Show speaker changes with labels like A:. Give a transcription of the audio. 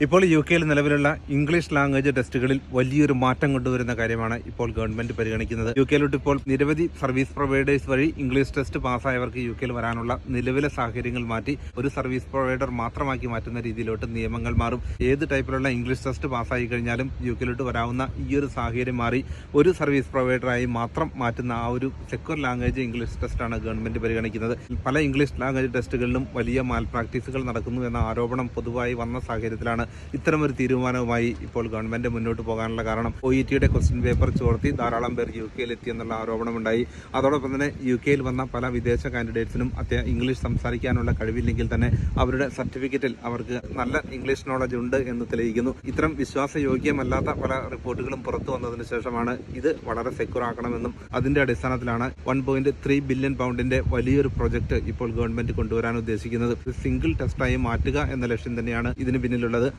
A: ഇപ്പോൾ യുകെയിൽ നിലവിലുള്ള English language ടെസ്റ്റുകളിൽ വലിയൊരു മാറ്റം കൊണ്ടുവരുന്ന കാര്യമാണ് ഇപ്പോൾ ഗവൺമെന്റ് പരിഗണിക്കുന്നത്. യുകെയിലോട്ട് ഇപ്പോൾ നിരവധി സർവീസ് പ്രൊവൈഡേഴ്സ് വഴി ഇംഗ്ലീഷ് ടെസ്റ്റ് പാസ്സായവർക്ക് യുകെയിൽ വരാനുള്ള നിലവിലെ സാഹചര്യങ്ങൾ മാറ്റി ഒരു സർവീസ് പ്രൊവൈഡർ മാത്രമാക്കി മാറ്റുന്ന രീതിയിലോട്ട് നിയമങ്ങൾ മാറും. ഏത് ടൈപ്പിലുള്ള ഇംഗ്ലീഷ് ടെസ്റ്റ് പാസ്സായി കഴിഞ്ഞാലും യുകെയിലോട്ട് വരാവുന്ന ഈ ഒരു സാഹചര്യം മാറി ഒരു സർവീസ് പ്രൊവൈഡറായി മാത്രം മാറ്റുന്ന ആ ഒരു സെക്യൂർ ലാംഗ്വേജ് ഇംഗ്ലീഷ് ടെസ്റ്റാണ് ഗവൺമെന്റ് പരിഗണിക്കുന്നത്. പല ഇംഗ്ലീഷ് ലാംഗ്വേജ് ടെസ്റ്റുകളിലും വലിയ മാൽ പ്രാക്ടീസുകൾ നടക്കുന്നു എന്ന ആരോപണം പൊതുവായി വന്ന സാഹചര്യത്തിലാണ് ഇത്തരമൊരു തീരുമാനവുമായി ഇപ്പോൾ ഗവൺമെന്റ് മുന്നോട്ട് പോകാനുള്ള കാരണം. OETയുടെ ക്വസ്റ്റ്യൻ പേപ്പർ ചോർത്തി ധാരാളം പേർ യുകെയിൽ എത്തിയെന്നുള്ള ആരോപണമുണ്ടായി. അതോടൊപ്പം തന്നെ യുകെയിൽ വന്ന പല വിദേശ കാൻഡിഡേറ്റ്സിനും ഇംഗ്ലീഷ് സംസാരിക്കാനുള്ള കഴിവില്ലെങ്കിൽ തന്നെ അവരുടെ സർട്ടിഫിക്കറ്റിൽ അവർക്ക് നല്ല ഇംഗ്ലീഷ് നോളജ് ഉണ്ട് എന്ന് തെളിയിക്കുന്നു. ഇത്തരം വിശ്വാസയോഗ്യമല്ലാത്ത പല റിപ്പോർട്ടുകളും പുറത്തു വന്നതിന് ശേഷമാണ് ഇത് വളരെ സെക്യൂർ ആക്കണമെന്നും അതിന്റെ അടിസ്ഥാനത്തിലാണ് 1.3 ബില്യൺ പൗണ്ടിന്റെ വലിയൊരു പ്രൊജക്ട് ഇപ്പോൾ ഗവൺമെന്റ് കൊണ്ടുവരാൻ ഉദ്ദേശിക്കുന്നത്. സിംഗിൾ ടെസ്റ്റായി മാറ്റുക എന്ന ലക്ഷ്യം തന്നെയാണ് ഇതിന് പിന്നിലുള്ളത്.